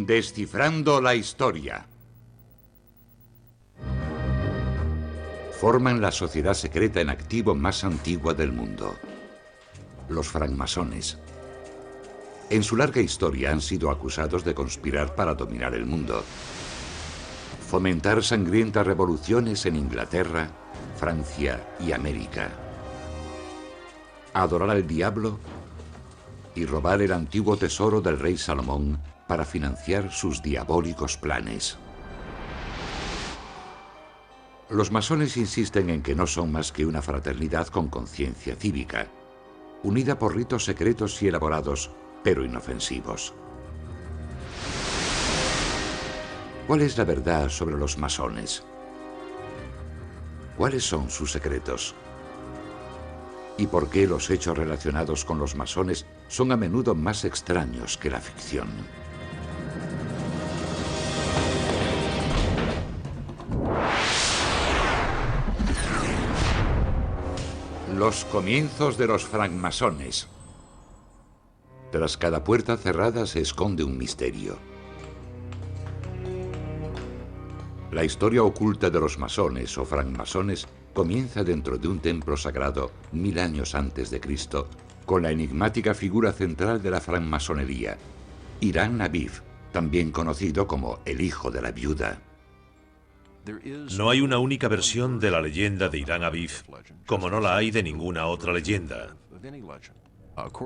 Descifrando la historia. Forman la sociedad secreta en activo más antigua del mundo. Los francmasones. En su larga historia han sido acusados de conspirar para dominar el mundo. Fomentar sangrientas revoluciones en Inglaterra, Francia y América. Adorar al diablo y robar el antiguo tesoro del rey Salomón para financiar sus diabólicos planes. Los masones insisten en que no son más que una fraternidad con conciencia cívica, unida por ritos secretos y elaborados, pero inofensivos. ¿Cuál es la verdad sobre los masones? ¿Cuáles son sus secretos? ¿Y por qué los hechos relacionados con los masones son a menudo más extraños que la ficción? Los comienzos de los francmasones. Tras cada puerta cerrada se esconde un misterio. La historia oculta de los masones o francmasones comienza dentro de un templo sagrado 1000 años antes de Cristo, con la enigmática figura central de la francmasonería, Irán Aviv, también conocido como el hijo de la viuda. No hay una única versión de la leyenda de Irán Aviv, como no la hay de ninguna otra leyenda.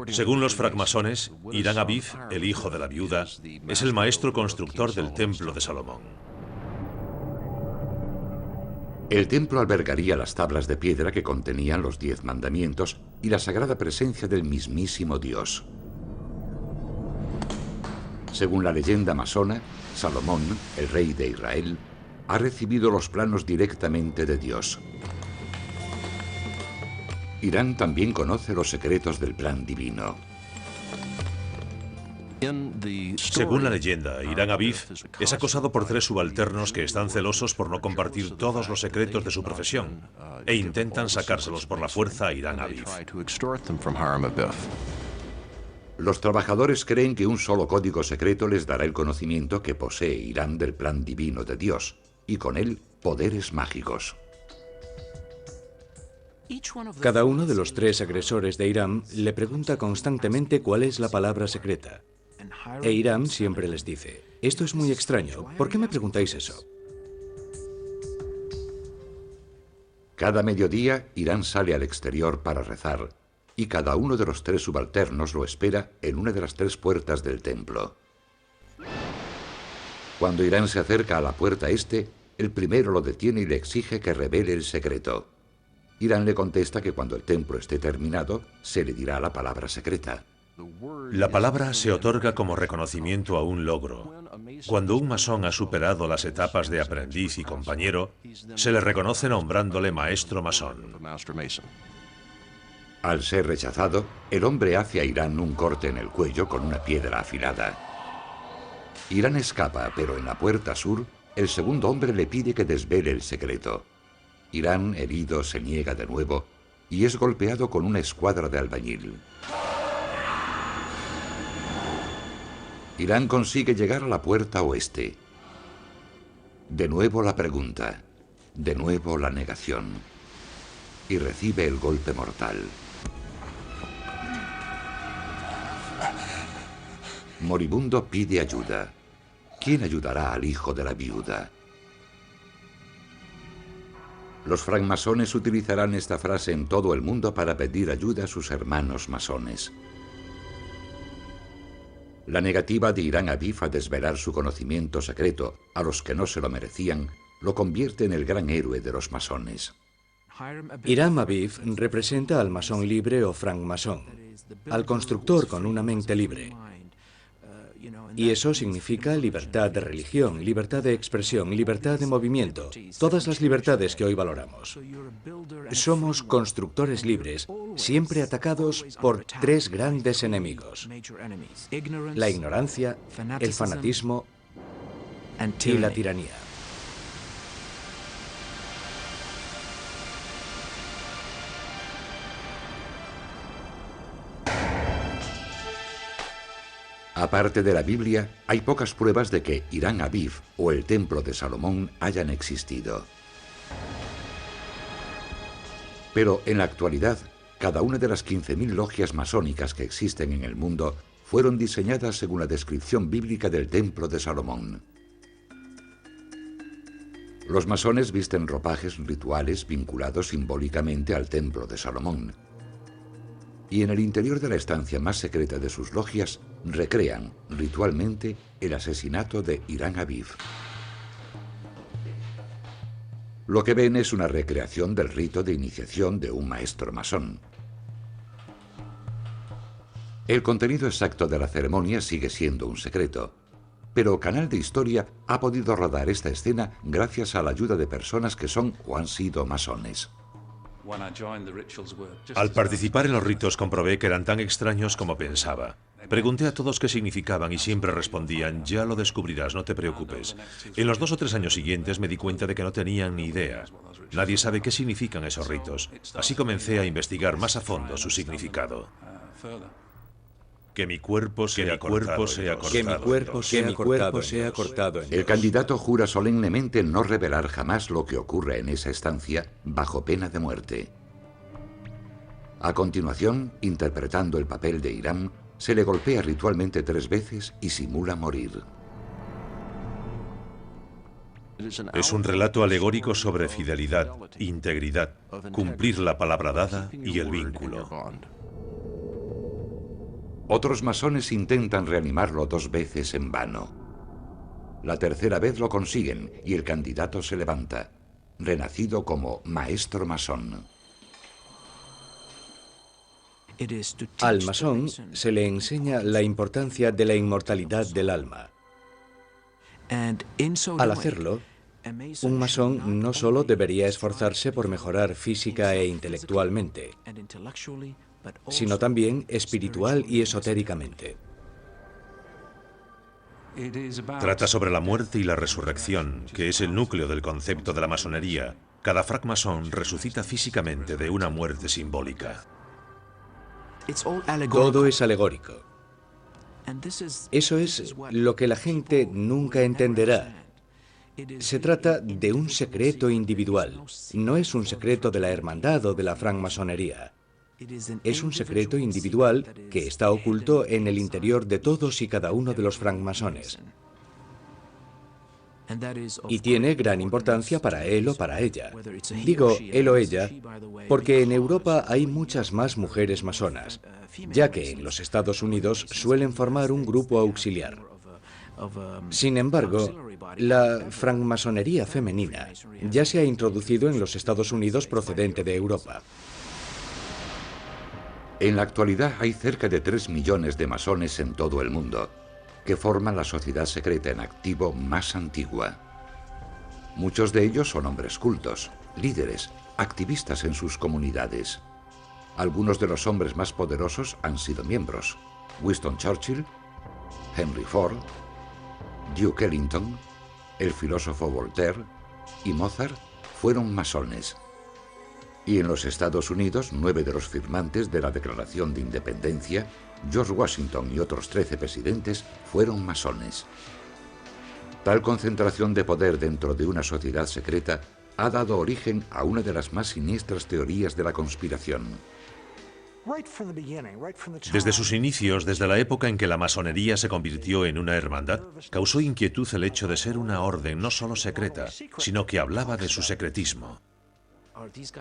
Según los francmasones, Irán Aviv, el hijo de la viuda, es el maestro constructor del templo de Salomón. El templo albergaría las tablas de piedra que contenían los 10 mandamientos y la sagrada presencia del mismísimo Dios. Según la leyenda masona, Salomón, el rey de Israel, ha recibido los planos directamente de Dios. Irán también conoce los secretos del plan divino. Según la leyenda, Irán Aviv es acosado por 3 subalternos que están celosos por no compartir todos los secretos de su profesión e intentan sacárselos por la fuerza a Irán Aviv. Los trabajadores creen que un solo código secreto les dará el conocimiento que posee Irán del plan divino de Dios, y con él poderes mágicos. Cada uno de los 3 agresores de Irán le pregunta constantemente cuál es la palabra secreta. E Irán siempre les dice: esto es muy extraño, ¿por qué me preguntáis eso? Cada mediodía, Irán sale al exterior para rezar, y cada uno de los 3 subalternos lo espera en una de las 3 puertas del templo. Cuando Irán se acerca a la puerta este, el primero lo detiene y le exige que revele el secreto. Irán le contesta que cuando el templo esté terminado, se le dirá la palabra secreta. La palabra se otorga como reconocimiento a un logro. Cuando un masón ha superado las etapas de aprendiz y compañero, se le reconoce nombrándole maestro masón. Al ser rechazado, el hombre hace a Irán un corte en el cuello con una piedra afilada. Irán escapa, pero en la puerta sur, el segundo hombre le pide que desvele el secreto. Irán, herido, se niega de nuevo y es golpeado con una escuadra de albañil. Irán consigue llegar a la puerta oeste. De nuevo la pregunta, de nuevo la negación, y recibe el golpe mortal. Moribundo pide ayuda. ¿Quién ayudará al hijo de la viuda? Los francmasones utilizarán esta frase en todo el mundo para pedir ayuda a sus hermanos masones. La negativa de Irán Aviv a desvelar su conocimiento secreto a los que no se lo merecían lo convierte en el gran héroe de los masones. Irán Aviv representa al masón libre o francmasón, al constructor con una mente libre. Y eso significa libertad de religión, libertad de expresión, libertad de movimiento, todas las libertades que hoy valoramos. Somos constructores libres, siempre atacados por 3 grandes enemigos: la ignorancia, el fanatismo y la tiranía. Aparte de la Biblia, hay pocas pruebas de que Irán Aviv o el Templo de Salomón hayan existido. Pero en la actualidad, cada una de las 15.000 logias masónicas que existen en el mundo fueron diseñadas según la descripción bíblica del Templo de Salomón. Los masones visten ropajes rituales vinculados simbólicamente al Templo de Salomón. Y en el interior de la estancia más secreta de sus logias, recrean ritualmente el asesinato de Irán Aviv. Lo que ven es una recreación del rito de iniciación de un maestro masón. El contenido exacto de la ceremonia sigue siendo un secreto, pero Canal de Historia ha podido rodar esta escena gracias a la ayuda de personas que son o han sido masones. Al participar en los ritos comprobé que eran tan extraños como pensaba. Pregunté a todos qué significaban y siempre respondían: ya lo descubrirás, no te preocupes. En los 2 o 3 años siguientes me di cuenta de que no tenían ni idea. Nadie sabe qué significan esos ritos. Así comencé a investigar más a fondo su significado. Que mi cuerpo sea cortado. Que mi cuerpo sea cortado. El candidato jura solemnemente no revelar jamás lo que ocurre en esa estancia bajo pena de muerte. A continuación, interpretando el papel de Irán, se le golpea ritualmente 3 veces y simula morir. Es un relato alegórico sobre fidelidad, integridad, cumplir la palabra dada y el vínculo. Otros masones intentan reanimarlo 2 veces en vano. La tercera vez lo consiguen y el candidato se levanta, renacido como maestro masón. Al masón se le enseña la importancia de la inmortalidad del alma. Al hacerlo, un masón no solo debería esforzarse por mejorar física e intelectualmente, sino también espiritual y esotéricamente. Trata sobre la muerte y la resurrección, que es el núcleo del concepto de la masonería. Cada francmasón resucita físicamente de una muerte simbólica. Todo es alegórico. Eso es lo que la gente nunca entenderá. Se trata de un secreto individual. No es un secreto de la hermandad o de la francmasonería. Es un secreto individual que está oculto en el interior de todos y cada uno de los francmasones. Y tiene gran importancia para él o para ella. Digo él o ella porque en Europa hay muchas más mujeres masonas, ya que en los Estados Unidos suelen formar un grupo auxiliar. Sin embargo, la francmasonería femenina ya se ha introducido en los Estados Unidos procedente de Europa. En la actualidad hay cerca de 3 millones de masones en todo el mundo, que forman la sociedad secreta en activo más antigua. Muchos de ellos son hombres cultos, líderes, activistas en sus comunidades. Algunos de los hombres más poderosos han sido miembros: Winston Churchill, Henry Ford, Duke Ellington, el filósofo Voltaire y Mozart fueron masones. Y en los Estados Unidos, 9 de los firmantes de la Declaración de Independencia, George Washington y otros 13 presidentes, fueron masones. Tal concentración de poder dentro de una sociedad secreta ha dado origen a una de las más siniestras teorías de la conspiración. Desde sus inicios, desde la época en que la masonería se convirtió en una hermandad, causó inquietud el hecho de ser una orden no solo secreta, sino que hablaba de su secretismo.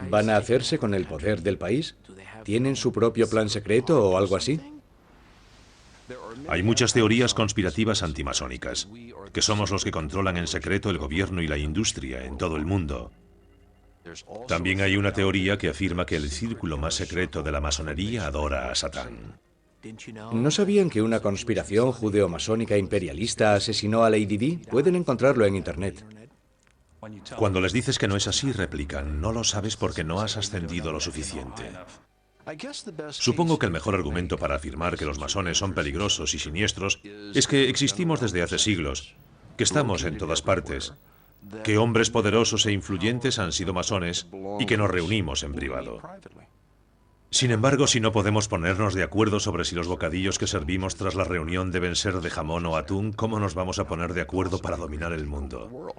¿Van a hacerse con el poder del país? ¿Tienen su propio plan secreto o algo así? Hay muchas teorías conspirativas antimasónicas, que somos los que controlan en secreto el gobierno y la industria en todo el mundo. También hay una teoría que afirma que el círculo más secreto de la masonería adora a Satán. ¿No sabían que una conspiración judeo-masónica imperialista asesinó a Lady Di? Pueden encontrarlo en Internet. Cuando les dices que no es así, replican: no lo sabes porque no has ascendido lo suficiente. Supongo que el mejor argumento para afirmar que los masones son peligrosos y siniestros es que existimos desde hace siglos, que estamos en todas partes, que hombres poderosos e influyentes han sido masones y que nos reunimos en privado. Sin embargo, si no podemos ponernos de acuerdo sobre si los bocadillos que servimos tras la reunión deben ser de jamón o atún, ¿cómo nos vamos a poner de acuerdo para dominar el mundo?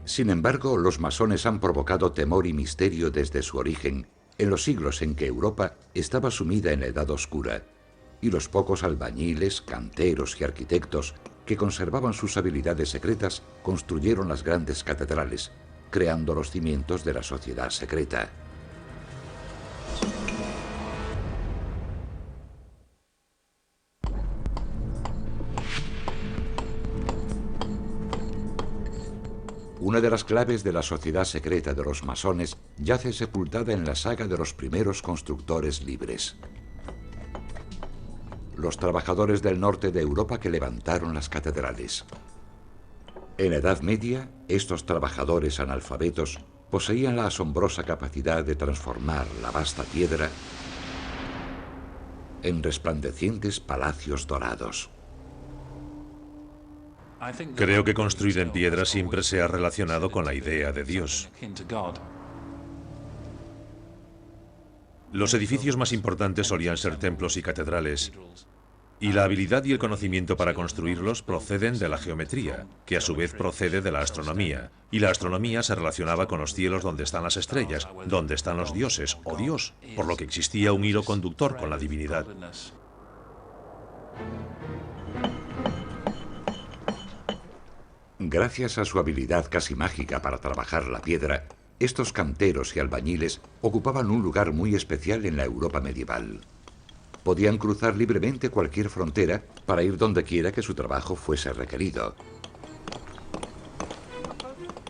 Sin embargo, los masones han provocado temor y misterio desde su origen, en los siglos en que Europa estaba sumida en la Edad Oscura, y los pocos albañiles, canteros y arquitectos que conservaban sus habilidades secretas construyeron las grandes catedrales, creando los cimientos de la sociedad secreta. Una de las claves de la sociedad secreta de los masones yace sepultada en la saga de los primeros constructores libres. Los trabajadores del norte de Europa que levantaron las catedrales. En la Edad Media, estos trabajadores analfabetos poseían la asombrosa capacidad de transformar la vasta piedra en resplandecientes palacios dorados. Creo que construir en piedra siempre se ha relacionado con la idea de Dios. Los edificios más importantes solían ser templos y catedrales, y la habilidad y el conocimiento para construirlos proceden de la geometría, que a su vez procede de la astronomía, y la astronomía se relacionaba con los cielos donde están las estrellas, donde están los dioses, o Dios, por lo que existía un hilo conductor con la divinidad. Gracias a su habilidad casi mágica para trabajar la piedra, estos canteros y albañiles ocupaban un lugar muy especial en la Europa medieval. Podían cruzar libremente cualquier frontera para ir donde quiera que su trabajo fuese requerido.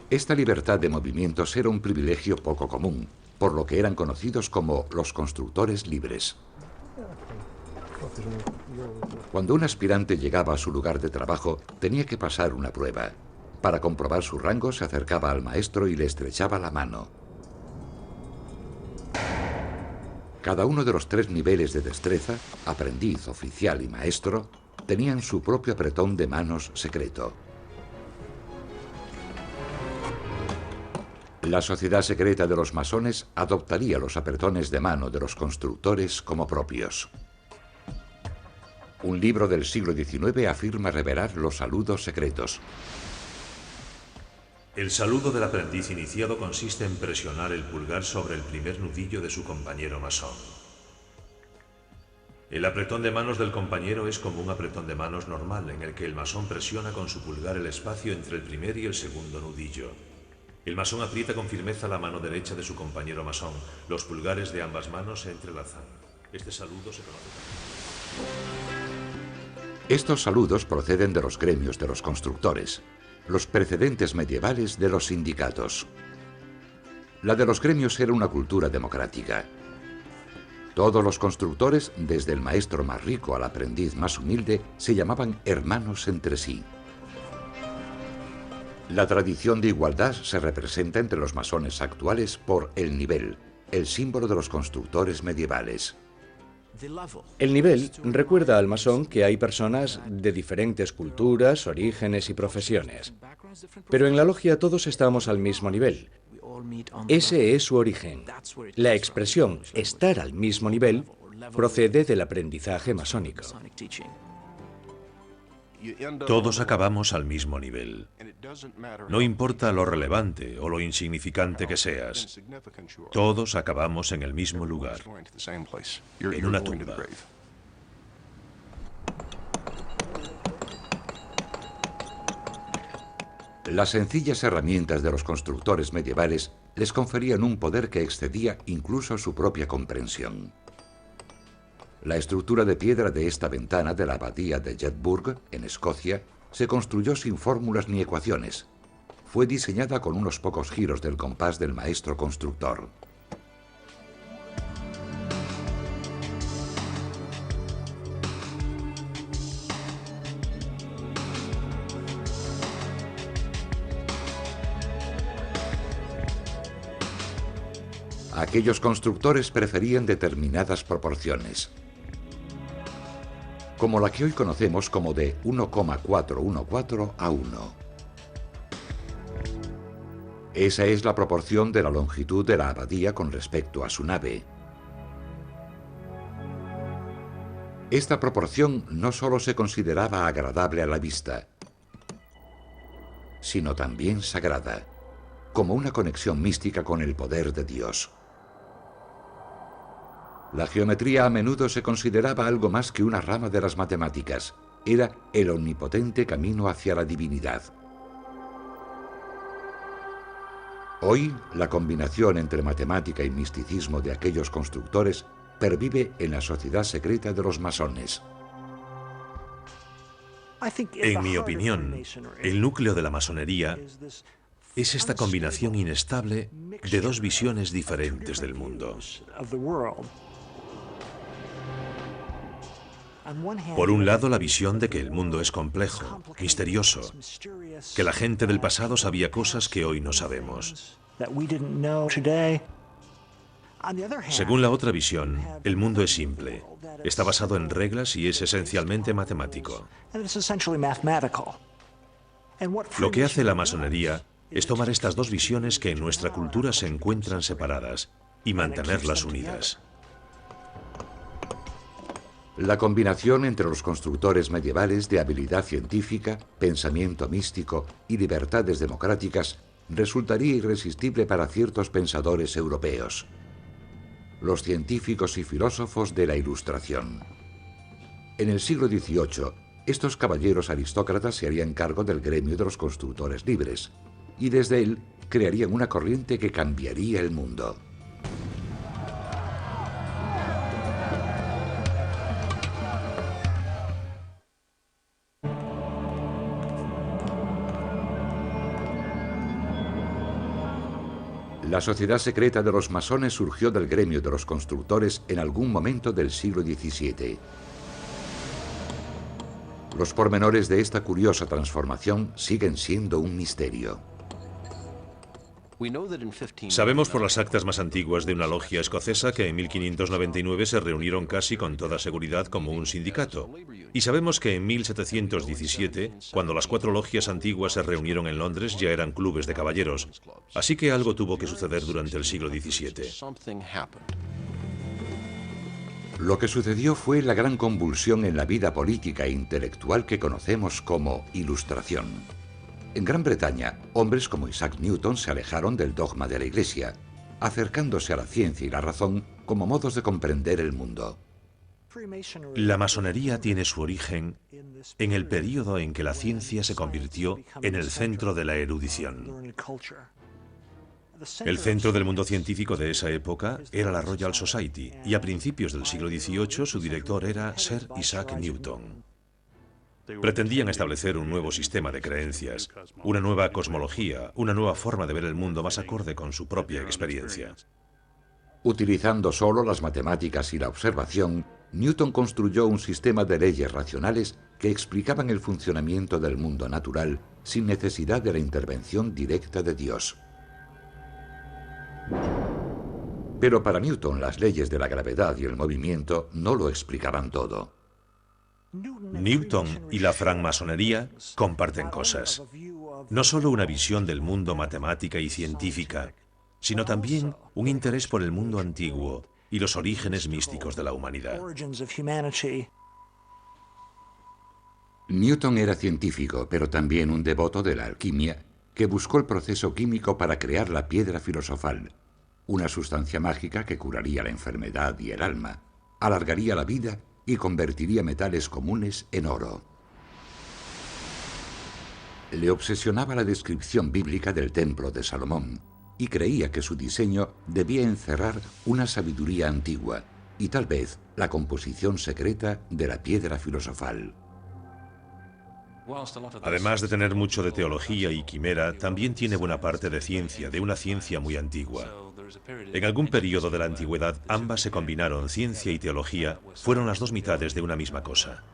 Esta libertad de movimientos era un privilegio poco común, por lo que eran conocidos como los constructores libres. Cuando un aspirante llegaba a su lugar de trabajo, tenía que pasar una prueba. Para comprobar su rango, se acercaba al maestro y le estrechaba la mano. Cada uno de los 3 niveles de destreza, aprendiz, oficial y maestro, tenían su propio apretón de manos secreto. La sociedad secreta de los masones adoptaría los apretones de mano de los constructores como propios. Un libro del siglo XIX afirma revelar los saludos secretos. El saludo del aprendiz iniciado consiste en presionar el pulgar sobre el primer nudillo de su compañero masón. El apretón de manos del compañero es como un apretón de manos normal, en el que el masón presiona con su pulgar el espacio entre el primer y el segundo nudillo. El masón aprieta con firmeza la mano derecha de su compañero masón. Los pulgares de ambas manos se entrelazan. Este saludo se conoce. Estos saludos proceden de los gremios de los constructores, los precedentes medievales de los sindicatos. La de los gremios era una cultura democrática. Todos los constructores, desde el maestro más rico al aprendiz más humilde, se llamaban hermanos entre sí. La tradición de igualdad se representa entre los masones actuales por el nivel, el símbolo de los constructores medievales. El nivel recuerda al masón que hay personas de diferentes culturas, orígenes y profesiones. Pero en la logia todos estamos al mismo nivel. Ese es su origen. La expresión estar al mismo nivel procede del aprendizaje masónico. Todos acabamos al mismo nivel. No importa lo relevante o lo insignificante que seas, todos acabamos en el mismo lugar, en una tumba. Las sencillas herramientas de los constructores medievales les conferían un poder que excedía incluso su propia comprensión. La estructura de piedra de esta ventana de la abadía de Jedburgh, en Escocia, se construyó sin fórmulas ni ecuaciones. Fue diseñada con unos pocos giros del compás del maestro constructor. Aquellos constructores preferían determinadas proporciones, como la que hoy conocemos como de 1,414 a 1. Esa es la proporción de la longitud de la abadía con respecto a su nave. Esta proporción no solo se consideraba agradable a la vista, sino también sagrada, como una conexión mística con el poder de Dios. La geometría a menudo se consideraba algo más que una rama de las matemáticas. Era el omnipotente camino hacia la divinidad. Hoy, la combinación entre matemática y misticismo de aquellos constructores pervive en la sociedad secreta de los masones. En mi opinión, el núcleo de la masonería es esta combinación inestable de dos visiones diferentes del mundo. Por un lado, la visión de que el mundo es complejo, misterioso, que la gente del pasado sabía cosas que hoy no sabemos. Según la otra visión, el mundo es simple, está basado en reglas y es esencialmente matemático. Lo que hace la masonería es tomar estas dos visiones que en nuestra cultura se encuentran separadas y mantenerlas unidas. La combinación entre los constructores medievales de habilidad científica, pensamiento místico y libertades democráticas resultaría irresistible para ciertos pensadores europeos, los científicos y filósofos de la Ilustración. En el siglo XVIII, estos caballeros aristócratas se harían cargo del gremio de los constructores libres, y desde él crearían una corriente que cambiaría el mundo. La sociedad secreta de los masones surgió del gremio de los constructores en algún momento del siglo XVII. Los pormenores de esta curiosa transformación siguen siendo un misterio. Sabemos por las actas más antiguas de una logia escocesa que en 1599 se reunieron casi con toda seguridad como un sindicato. Y sabemos que en 1717, cuando las 4 logias antiguas se reunieron en Londres, ya eran clubes de caballeros. Así que algo tuvo que suceder durante el siglo XVII. Lo que sucedió fue la gran convulsión en la vida política e intelectual que conocemos como Ilustración. En Gran Bretaña, hombres como Isaac Newton se alejaron del dogma de la Iglesia, acercándose a la ciencia y la razón como modos de comprender el mundo. La masonería tiene su origen en el período en que la ciencia se convirtió en el centro de la erudición. El centro del mundo científico de esa época era la Royal Society, y a principios del siglo XVIII su director era Sir Isaac Newton. Pretendían establecer un nuevo sistema de creencias, una nueva cosmología, una nueva forma de ver el mundo más acorde con su propia experiencia. Utilizando solo las matemáticas y la observación, Newton construyó un sistema de leyes racionales que explicaban el funcionamiento del mundo natural sin necesidad de la intervención directa de Dios. Pero para Newton las leyes de la gravedad y el movimiento no lo explicaban todo. Newton y la francmasonería comparten cosas. No solo una visión del mundo matemática y científica, sino también un interés por el mundo antiguo y los orígenes místicos de la humanidad. Newton era científico, pero también un devoto de la alquimia que buscó el proceso químico para crear la piedra filosofal, una sustancia mágica que curaría la enfermedad y el alma, alargaría la vida y convertiría metales comunes en oro. Le obsesionaba la descripción bíblica del templo de Salomón y creía que su diseño debía encerrar una sabiduría antigua y tal vez la composición secreta de la piedra filosofal. Además de tener mucho de teología y quimera, también tiene buena parte de ciencia, de una ciencia muy antigua. En algún periodo de la antigüedad, ambas se combinaron, ciencia y teología, fueron las dos mitades de una misma cosa.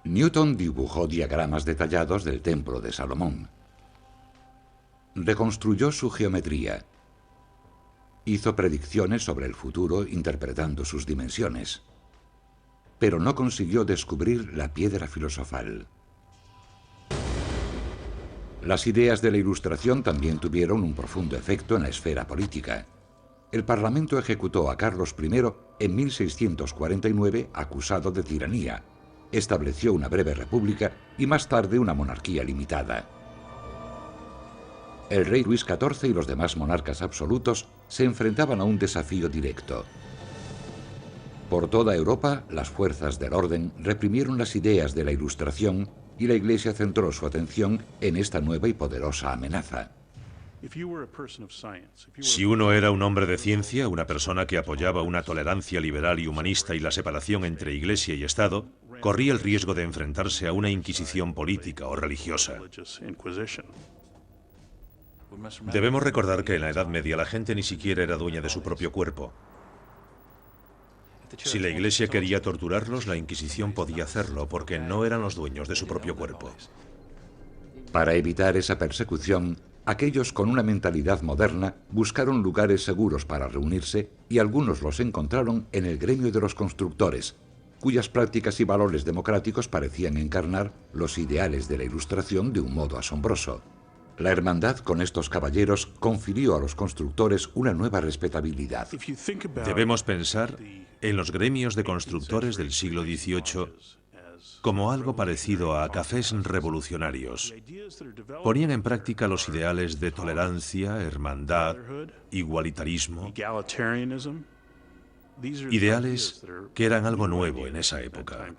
Newton dibujó diagramas detallados del templo de Salomón. Reconstruyó su geometría. Hizo predicciones sobre el futuro interpretando sus dimensiones. Pero no consiguió descubrir la piedra filosofal. Las ideas de la Ilustración también tuvieron un profundo efecto en la esfera política. El Parlamento ejecutó a Carlos I en 1649 acusado de tiranía. Estableció una breve república y más tarde una monarquía limitada. El rey Luis XIV y los demás monarcas absolutos se enfrentaban a un desafío directo. Por toda Europa, las fuerzas del orden reprimieron las ideas de la Ilustración y la Iglesia centró su atención en esta nueva y poderosa amenaza. Si uno era un hombre de ciencia, una persona que apoyaba una tolerancia liberal y humanista y la separación entre Iglesia y Estado, corría el riesgo de enfrentarse a una inquisición política o religiosa. Debemos recordar que en la Edad Media la gente ni siquiera era dueña de su propio cuerpo. Si la Iglesia quería torturarlos, la Inquisición podía hacerlo porque no eran los dueños de su propio cuerpo. Para evitar esa persecución, aquellos con una mentalidad moderna buscaron lugares seguros para reunirse y algunos los encontraron en el gremio de los constructores, cuyas prácticas y valores democráticos parecían encarnar los ideales de la Ilustración de un modo asombroso. La hermandad con estos caballeros confirió a los constructores una nueva respetabilidad. Debemos pensar en los gremios de constructores del siglo XVIII como algo parecido a cafés revolucionarios. Ponían en práctica los ideales de tolerancia, hermandad, igualitarismo, ideales que eran algo nuevo en esa época.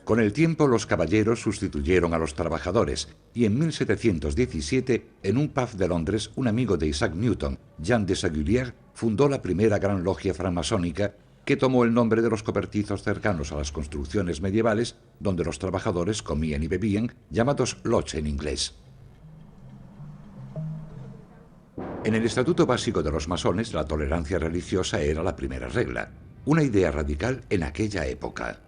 Con el tiempo, los caballeros sustituyeron a los trabajadores y en 1717, en un pub de Londres, un amigo de Isaac Newton, Jean de Sagulier, fundó la primera gran logia francmasónica que tomó el nombre de los cobertizos cercanos a las construcciones medievales donde los trabajadores comían y bebían, llamados lodge en inglés. En el estatuto básico de los masones, la tolerancia religiosa era la primera regla, una idea radical en aquella época.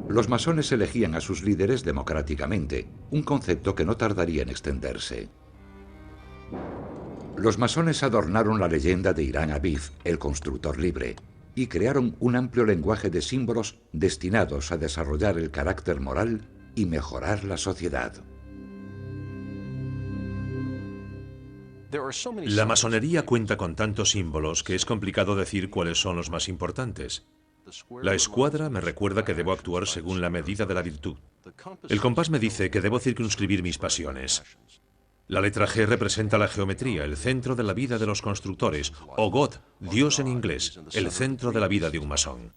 Los masones elegían a sus líderes democráticamente, un concepto que no tardaría en extenderse. Los masones adornaron la leyenda de Irán Abif, el constructor libre, y crearon un amplio lenguaje de símbolos destinados a desarrollar el carácter moral y mejorar la sociedad. La masonería cuenta con tantos símbolos que es complicado decir cuáles son los más importantes. La escuadra me recuerda que debo actuar según la medida de la virtud. El compás me dice que debo circunscribir mis pasiones. La letra G representa la geometría, el centro de la vida de los constructores, o God, Dios en inglés, el centro de la vida de un masón.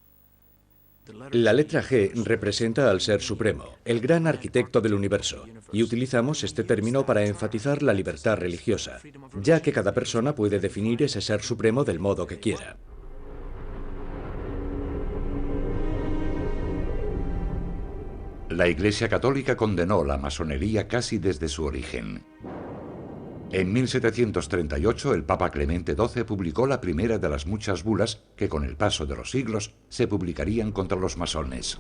La letra G representa al Ser Supremo, el gran arquitecto del universo, y utilizamos este término para enfatizar la libertad religiosa, ya que cada persona puede definir ese Ser Supremo del modo que quiera. La Iglesia Católica condenó la masonería casi desde su origen. En 1738, el Papa Clemente XII publicó la primera de las muchas bulas que con el paso de los siglos se publicarían contra los masones.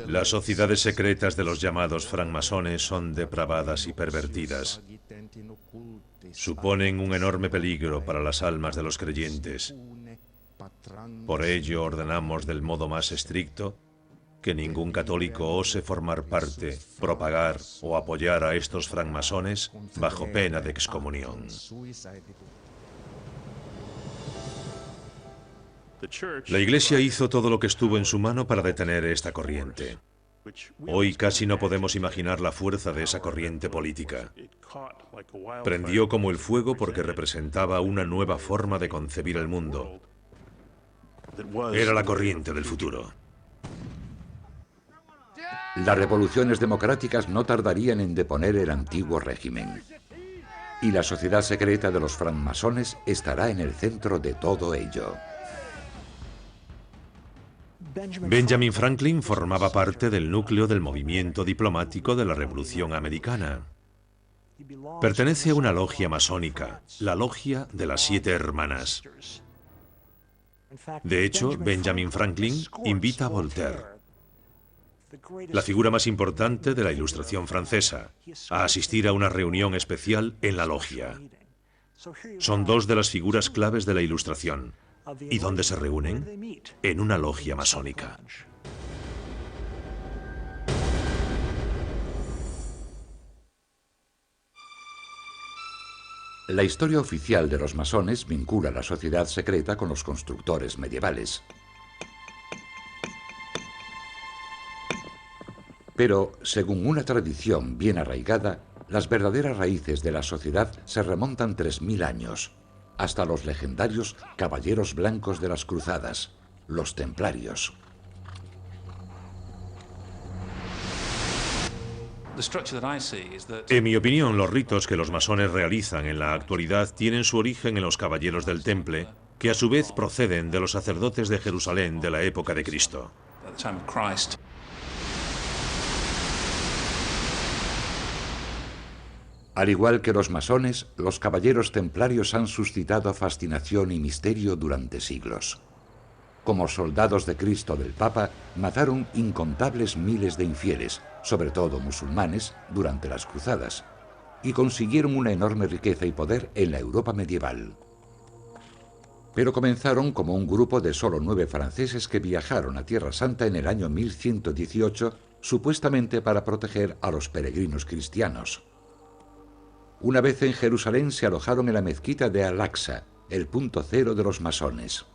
Las sociedades secretas de los llamados francmasones son depravadas y pervertidas. Suponen un enorme peligro para las almas de los creyentes. Por ello ordenamos del modo más estricto que ningún católico ose formar parte, propagar o apoyar a estos francmasones bajo pena de excomunión. La Iglesia hizo todo lo que estuvo en su mano para detener esta corriente. Hoy casi no podemos imaginar la fuerza de esa corriente política. Prendió como el fuego porque representaba una nueva forma de concebir el mundo. Era la corriente del futuro. Las revoluciones democráticas no tardarían en deponer el antiguo régimen. Y la sociedad secreta de los francmasones estará en el centro de todo ello. Benjamin Franklin formaba parte del núcleo del movimiento diplomático de la Revolución Americana. Pertenece a una logia masónica, la Logia de las Siete Hermanas. De hecho, Benjamin Franklin invita a Voltaire, la figura más importante de la Ilustración francesa, a asistir a una reunión especial en la logia. Son dos de las figuras claves de la Ilustración. ¿Y dónde se reúnen? En una logia masónica. La historia oficial de los masones vincula la sociedad secreta con los constructores medievales. Pero, según una tradición bien arraigada, las verdaderas raíces de la sociedad se remontan 3000 años, hasta los legendarios Caballeros Blancos de las Cruzadas, los Templarios. En mi opinión, los ritos que los masones realizan en la actualidad tienen su origen en los Caballeros del Temple, que a su vez proceden de los sacerdotes de Jerusalén de la época de Cristo. Al igual que los masones, los caballeros templarios han suscitado fascinación y misterio durante siglos. Como soldados de Cristo del Papa, mataron incontables miles de infieles, sobre todo musulmanes, durante las cruzadas, y consiguieron una enorme riqueza y poder en la Europa medieval. Pero comenzaron como un grupo de solo 9 franceses que viajaron a Tierra Santa en el año 1118, supuestamente para proteger a los peregrinos cristianos. Una vez en Jerusalén se alojaron en la mezquita de Al-Aqsa, el punto cero de los masones.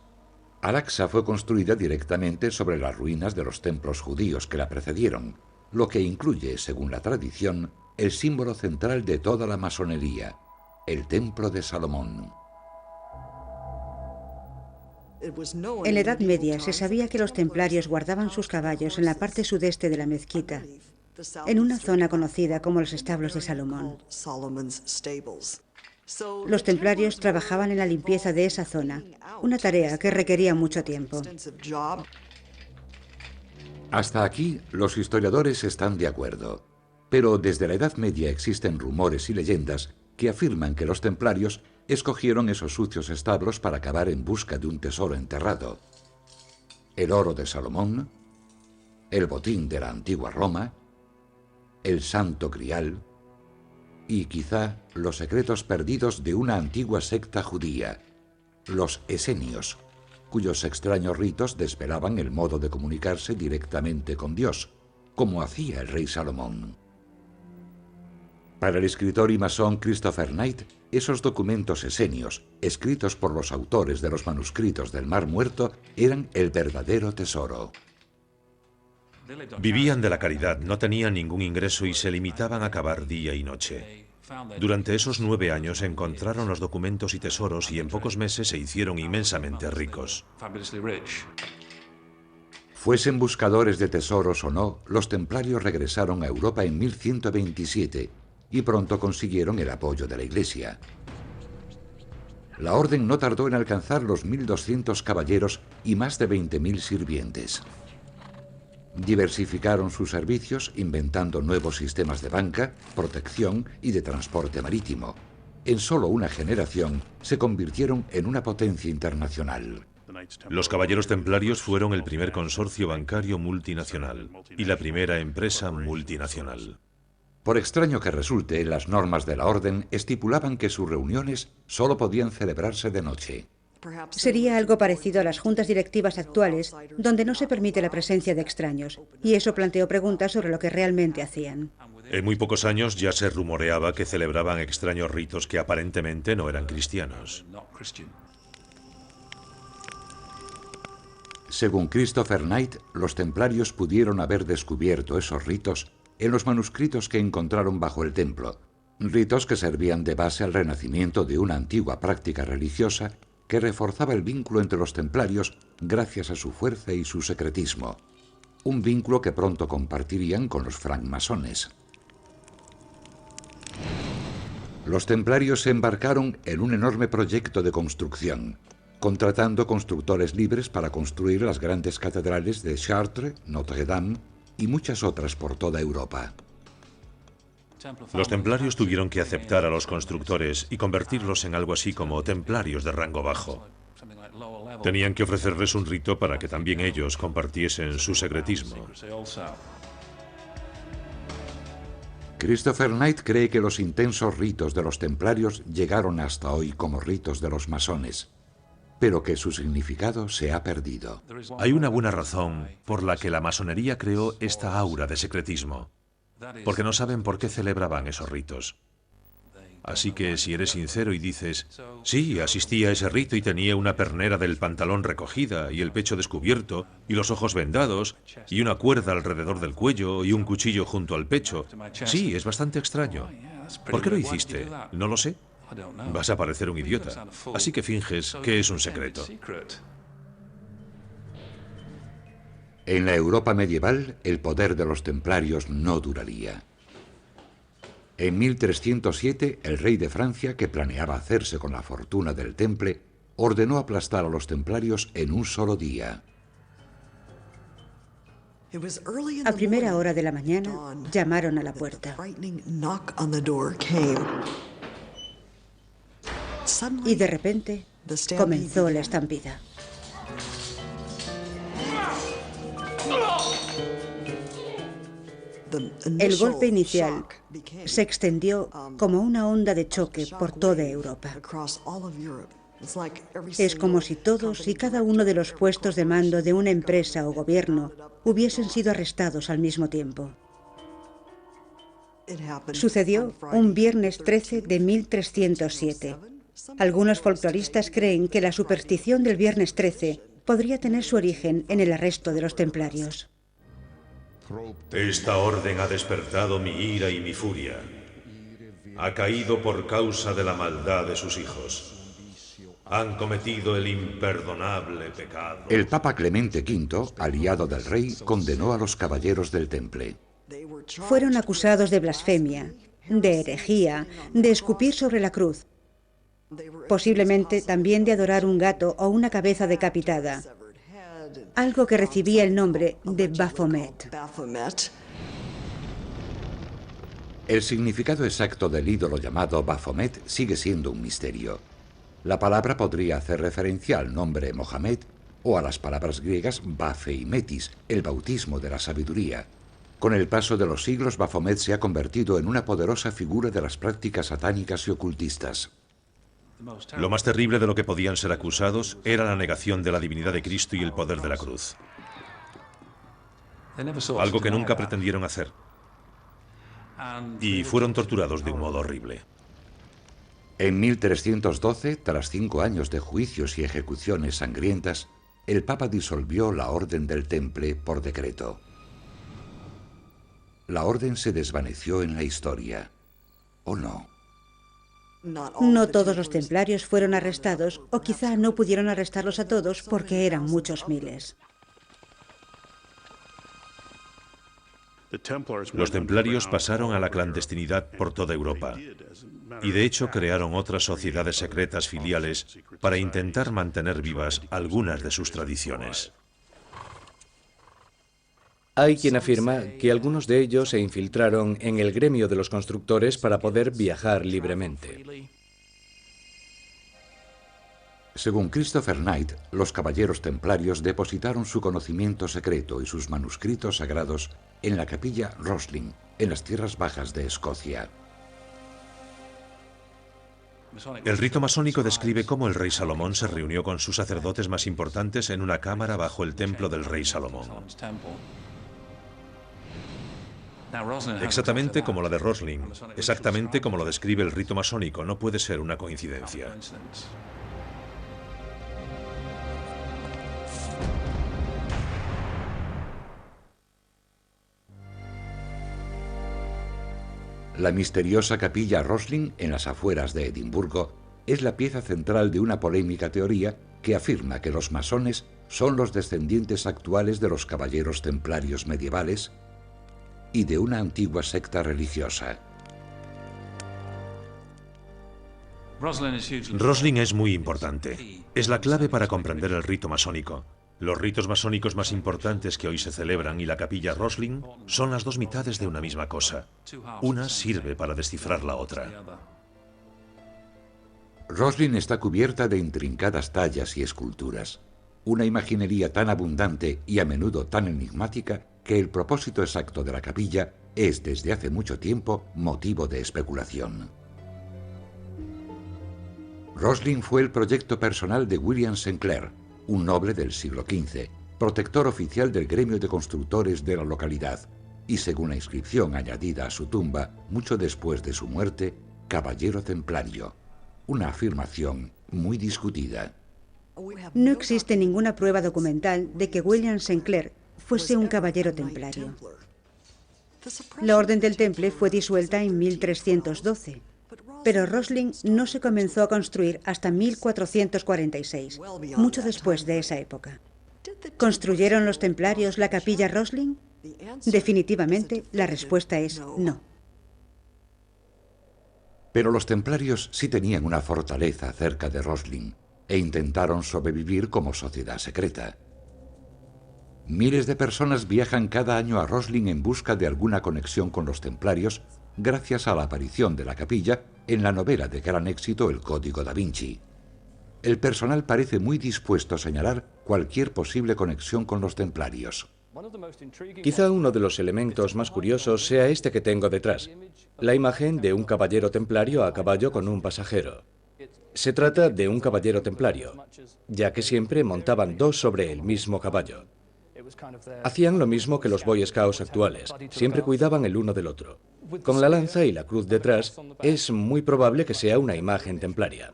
Al-Aqsa fue construida directamente sobre las ruinas de los templos judíos que la precedieron, lo que incluye, según la tradición, el símbolo central de toda la masonería, el Templo de Salomón. En la Edad Media se sabía que los templarios guardaban sus caballos en la parte sudeste de la mezquita, en una zona conocida como los establos de Salomón. Los templarios trabajaban en la limpieza de esa zona, una tarea que requería mucho tiempo. Hasta aquí los historiadores están de acuerdo, pero desde la Edad Media existen rumores y leyendas que afirman que los templarios escogieron esos sucios establos para acabar en busca de un tesoro enterrado. El oro de Salomón, el botín de la antigua Roma, el Santo Grial y quizá los secretos perdidos de una antigua secta judía, los esenios, cuyos extraños ritos desvelaban el modo de comunicarse directamente con Dios, como hacía el rey Salomón. Para el escritor y masón Christopher Knight, esos documentos esenios, escritos por los autores de los manuscritos del Mar Muerto, eran el verdadero tesoro. Vivían de la caridad, no tenían ningún ingreso y se limitaban a cavar día y noche. Durante esos 9 años encontraron los documentos y tesoros y en pocos meses se hicieron inmensamente ricos. Fuesen buscadores de tesoros o no, los templarios regresaron a Europa en 1127 y pronto consiguieron el apoyo de la Iglesia. La orden no tardó en alcanzar los 1200 caballeros y más de 20.000 sirvientes. Diversificaron sus servicios inventando nuevos sistemas de banca, protección y de transporte marítimo. En solo una generación se convirtieron en una potencia internacional. Los caballeros templarios fueron el primer consorcio bancario multinacional y la primera empresa multinacional. Por extraño que resulte, las normas de la orden estipulaban que sus reuniones solo podían celebrarse de noche. Sería algo parecido a las juntas directivas actuales, donde no se permite la presencia de extraños, y eso planteó preguntas sobre lo que realmente hacían. En muy pocos años ya se rumoreaba que celebraban extraños ritos que aparentemente no eran cristianos. Según Christopher Knight, los templarios pudieron haber descubierto esos ritos en los manuscritos que encontraron bajo el templo, ritos que servían de base al renacimiento de una antigua práctica religiosa que reforzaba el vínculo entre los templarios gracias a su fuerza y su secretismo, un vínculo que pronto compartirían con los francmasones. Los templarios se embarcaron en un enorme proyecto de construcción, contratando constructores libres para construir las grandes catedrales de Chartres, Notre-Dame y muchas otras por toda Europa. Los templarios tuvieron que aceptar a los constructores y convertirlos en algo así como templarios de rango bajo. Tenían que ofrecerles un rito para que también ellos compartiesen su secretismo. Christopher Knight cree que los intensos ritos de los templarios llegaron hasta hoy como ritos de los masones, pero que su significado se ha perdido. Hay una buena razón por la que la masonería creó esta aura de secretismo, porque no saben por qué celebraban esos ritos. Así que si eres sincero y dices, sí, asistí a ese rito y tenía una pernera del pantalón recogida y el pecho descubierto y los ojos vendados y una cuerda alrededor del cuello y un cuchillo junto al pecho. Sí, es bastante extraño. ¿Por qué lo hiciste? No lo sé. Vas a parecer un idiota. Así que finges que es un secreto. En la Europa medieval, el poder de los templarios no duraría. En 1307, el rey de Francia, que planeaba hacerse con la fortuna del Temple, ordenó aplastar a los templarios en un solo día. A primera hora de la mañana, llamaron a la puerta. Y de repente, comenzó la estampida. El golpe inicial se extendió como una onda de choque por toda Europa. Es como si todos y cada uno de los puestos de mando de una empresa o gobierno hubiesen sido arrestados al mismo tiempo. Sucedió un viernes 13 de 1307. Algunos folcloristas creen que la superstición del viernes 13 podría tener su origen en el arresto de los templarios. Esta orden ha despertado mi ira y mi furia. Ha caído por causa de la maldad de sus hijos. Han cometido el imperdonable pecado. El Papa Clemente V, aliado del rey, condenó a los caballeros del Temple. Fueron acusados de blasfemia, de herejía, de escupir sobre la cruz, posiblemente también de adorar un gato o una cabeza decapitada, algo que recibía el nombre de Baphomet. El significado exacto del ídolo llamado Baphomet sigue siendo un misterio. La palabra podría hacer referencia al nombre Mohamed o a las palabras griegas Baphe y Metis, el bautismo de la sabiduría. Con el paso de los siglos, Baphomet se ha convertido en una poderosa figura de las prácticas satánicas y ocultistas. Lo más terrible de lo que podían ser acusados era la negación de la divinidad de Cristo y el poder de la cruz. Algo que nunca pretendieron hacer. Y fueron torturados de un modo horrible. En 1312, tras 5 años de juicios y ejecuciones sangrientas, el Papa disolvió la Orden del Temple por decreto. La orden se desvaneció en la historia. ¿O no? No todos los templarios fueron arrestados, o quizá no pudieron arrestarlos a todos porque eran muchos miles. Los templarios pasaron a la clandestinidad por toda Europa y de hecho crearon otras sociedades secretas filiales para intentar mantener vivas algunas de sus tradiciones. Hay quien afirma que algunos de ellos se infiltraron en el gremio de los constructores para poder viajar libremente. Según Christopher Knight, los caballeros templarios depositaron su conocimiento secreto y sus manuscritos sagrados en la capilla Rosling, en las tierras bajas de Escocia. El rito masónico describe cómo el rey Salomón se reunió con sus sacerdotes más importantes en una cámara bajo el templo del rey Salomón. Exactamente como la de Rosling, exactamente como lo describe el rito masónico, no puede ser una coincidencia. La misteriosa capilla Rosling, en las afueras de Edimburgo, es la pieza central de una polémica teoría que afirma que los masones son los descendientes actuales de los caballeros templarios medievales y de una antigua secta religiosa. Rosling es muy importante. Es la clave para comprender el rito masónico. Los ritos masónicos más importantes que hoy se celebran y la capilla Rosling son las dos mitades de una misma cosa. Una sirve para descifrar la otra. Rosling está cubierta de intrincadas tallas y esculturas. Una imaginería tan abundante y a menudo tan enigmática que el propósito exacto de la capilla es desde hace mucho tiempo motivo de especulación. Rosling fue el proyecto personal de William Sinclair, un noble del siglo XV, protector oficial del gremio de constructores de la localidad, y según la inscripción añadida a su tumba, mucho después de su muerte, caballero templario, una afirmación muy discutida. No existe ninguna prueba documental de que William Sinclair fuese un caballero templario. La Orden del Temple fue disuelta en 1312, pero Rosslyn no se comenzó a construir hasta 1446, mucho después de esa época. ¿Construyeron los templarios la capilla Rosslyn? Definitivamente, la respuesta es no. Pero los templarios sí tenían una fortaleza cerca de Rosslyn e intentaron sobrevivir como sociedad secreta. Miles de personas viajan cada año a Rosslyn en busca de alguna conexión con los templarios gracias a la aparición de la capilla en la novela de gran éxito El Código da Vinci. El personal parece muy dispuesto a señalar cualquier posible conexión con los templarios. Quizá uno de los elementos más curiosos sea este que tengo detrás, la imagen de un caballero templario a caballo con un pasajero. Se trata de un caballero templario, ya que siempre montaban dos sobre el mismo caballo. Hacían lo mismo que los Boy Scouts actuales, siempre cuidaban el uno del otro. Con la lanza y la cruz detrás, es muy probable que sea una imagen templaria.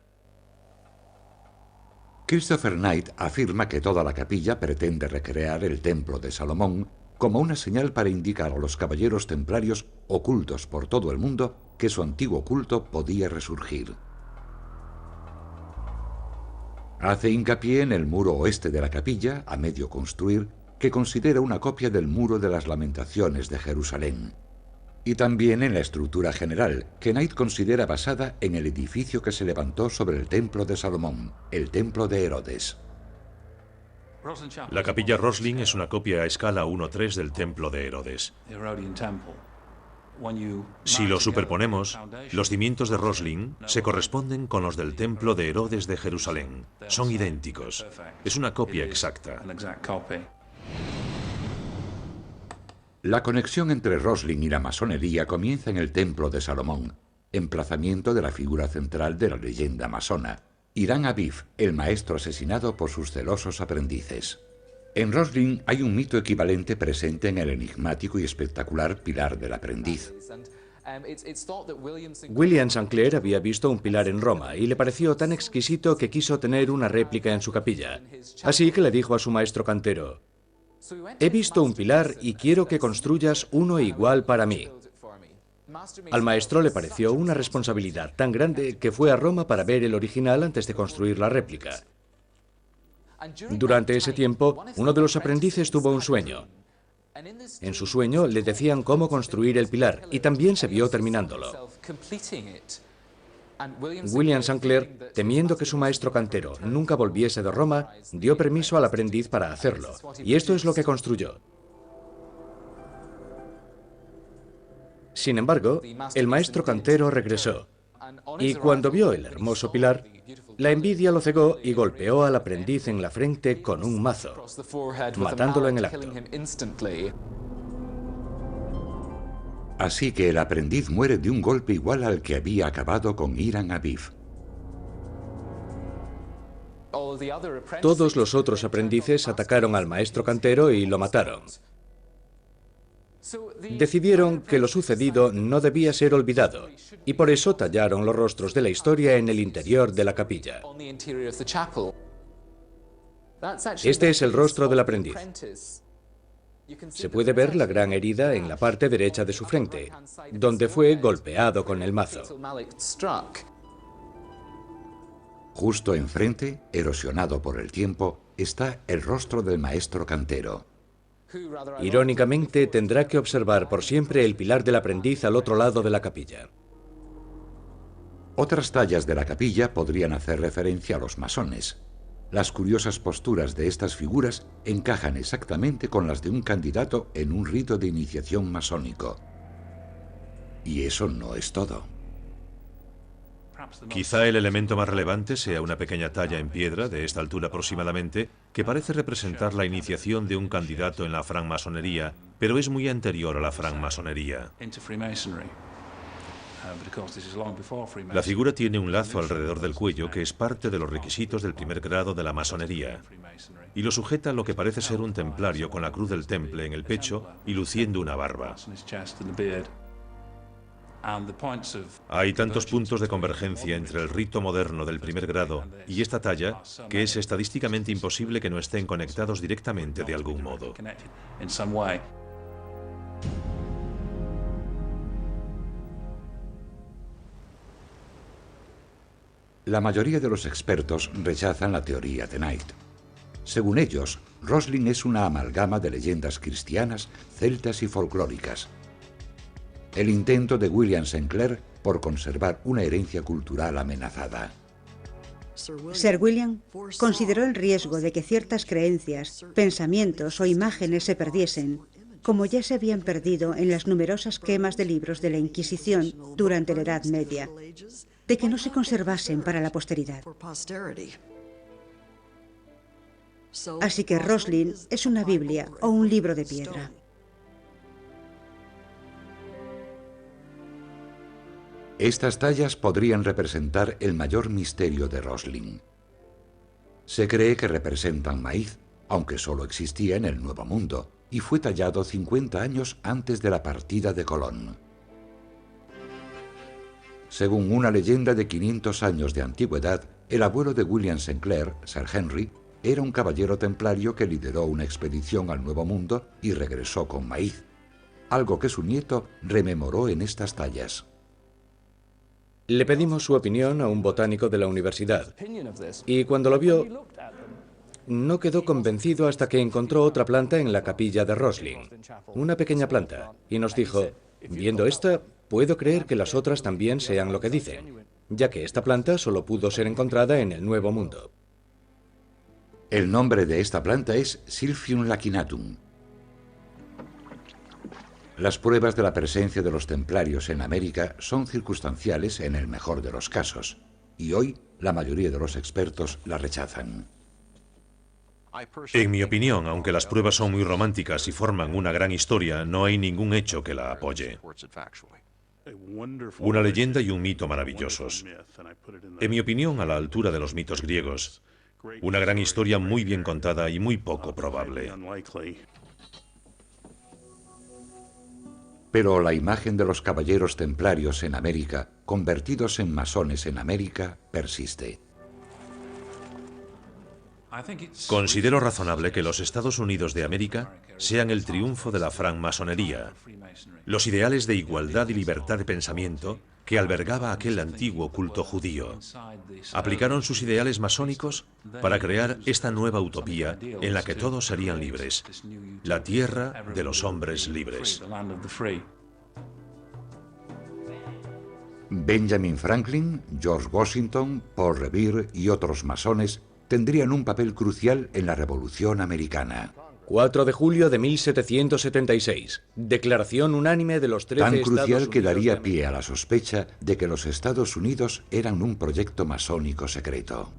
Christopher Knight afirma que toda la capilla pretende recrear el templo de Salomón como una señal para indicar a los caballeros templarios ocultos por todo el mundo que su antiguo culto podía resurgir. Hace hincapié en el muro oeste de la capilla, a medio construir, que considera una copia del Muro de las Lamentaciones de Jerusalén. Y también en la estructura general, que Knight considera basada en el edificio que se levantó sobre el templo de Salomón, el templo de Herodes. La capilla Rosslyn es una copia a escala 1:3 del templo de Herodes. Si lo superponemos, los cimientos de Rosslyn se corresponden con los del templo de Herodes de Jerusalén. Son idénticos. Es una copia exacta. La conexión entre Rosslyn y la masonería comienza en el templo de Salomón, emplazamiento de la figura central de la leyenda masona, Irán Aviv, el maestro asesinado por sus celosos aprendices. En Rosslyn hay un mito equivalente presente en el enigmático y espectacular pilar del aprendiz. William Sinclair había visto un pilar en Roma y le pareció tan exquisito que quiso tener una réplica en su capilla. Así que le dijo a su maestro cantero: «He visto un pilar y quiero que construyas uno igual para mí». Al maestro le pareció una responsabilidad tan grande que fue a Roma para ver el original antes de construir la réplica. Durante ese tiempo, uno de los aprendices tuvo un sueño. En su sueño le decían cómo construir el pilar y también se vio terminándolo. William Sinclair, temiendo que su maestro cantero nunca volviese de Roma, dio permiso al aprendiz para hacerlo, y esto es lo que construyó. Sin embargo, el maestro cantero regresó, y cuando vio el hermoso pilar, la envidia lo cegó y golpeó al aprendiz en la frente con un mazo, matándolo en el acto. Así que el aprendiz muere de un golpe igual al que había acabado con Irán Aviv. Todos los otros aprendices atacaron al maestro cantero y lo mataron. Decidieron que lo sucedido no debía ser olvidado, y por eso tallaron los rostros de la historia en el interior de la capilla. Este es el rostro del aprendiz. Se puede ver la gran herida en la parte derecha de su frente, donde fue golpeado con el mazo. Justo enfrente, erosionado por el tiempo, está el rostro del maestro cantero. Irónicamente, tendrá que observar por siempre el pilar del aprendiz al otro lado de la capilla. Otras tallas de la capilla podrían hacer referencia a los masones. Las curiosas posturas de estas figuras encajan exactamente con las de un candidato en un rito de iniciación masónico. Y eso no es todo. Quizá el elemento más relevante sea una pequeña talla en piedra, de esta altura aproximadamente, que parece representar la iniciación de un candidato en la francmasonería, pero es muy anterior a la francmasonería. La figura tiene un lazo alrededor del cuello que es parte de los requisitos del primer grado de la masonería, y lo sujeta lo que parece ser un templario con la cruz del temple en el pecho y luciendo una barba. Hay tantos puntos de convergencia entre el rito moderno del primer grado y esta talla que es estadísticamente imposible que no estén conectados directamente de algún modo. La mayoría de los expertos rechazan la teoría de Knight. Según ellos, Roslin es una amalgama de leyendas cristianas, celtas y folclóricas. El intento de William St. Clair por conservar una herencia cultural amenazada. Sir William consideró el riesgo de que ciertas creencias, pensamientos o imágenes se perdiesen, como ya se habían perdido en las numerosas quemas de libros de la Inquisición durante la Edad Media, de que no se conservasen para la posteridad. Así que Roslin es una Biblia o un libro de piedra. Estas tallas podrían representar el mayor misterio de Roslin. Se cree que representan maíz, aunque solo existía en el Nuevo Mundo, y fue tallado 50 años antes de la partida de Colón. Según una leyenda de 500 años de antigüedad, el abuelo de William St. Clair, Sir Henry, era un caballero templario que lideró una expedición al Nuevo Mundo y regresó con maíz, algo que su nieto rememoró en estas tallas. Le pedimos su opinión a un botánico de la universidad, y cuando lo vio, no quedó convencido hasta que encontró otra planta en la capilla de Roslin, una pequeña planta, y nos dijo, viendo esta, puedo creer que las otras también sean lo que dicen, ya que esta planta solo pudo ser encontrada en el Nuevo Mundo. El nombre de esta planta es Silphium lacinatum. Las pruebas de la presencia de los templarios en América son circunstanciales en el mejor de los casos, y hoy la mayoría de los expertos la rechazan. En mi opinión, aunque las pruebas son muy románticas y forman una gran historia, no hay ningún hecho que la apoye. Una leyenda y un mito maravillosos. En mi opinión, a la altura de los mitos griegos. Una gran historia muy bien contada y muy poco probable. Pero la imagen de los caballeros templarios en América, convertidos en masones en América, persiste. Considero razonable que los Estados Unidos de América sean el triunfo de la francmasonería. Los ideales de igualdad y libertad de pensamiento que albergaba aquel antiguo culto judío. Aplicaron sus ideales masónicos para crear esta nueva utopía en la que todos serían libres, la tierra de los hombres libres. Benjamin Franklin, George Washington, Paul Revere y otros masones tendrían un papel crucial en la Revolución Americana. 4 de julio de 1776. Declaración unánime de los 13 Tan Estados crucial que daría Unidos de pie a la sospecha de que los Estados Unidos eran un proyecto masónico secreto.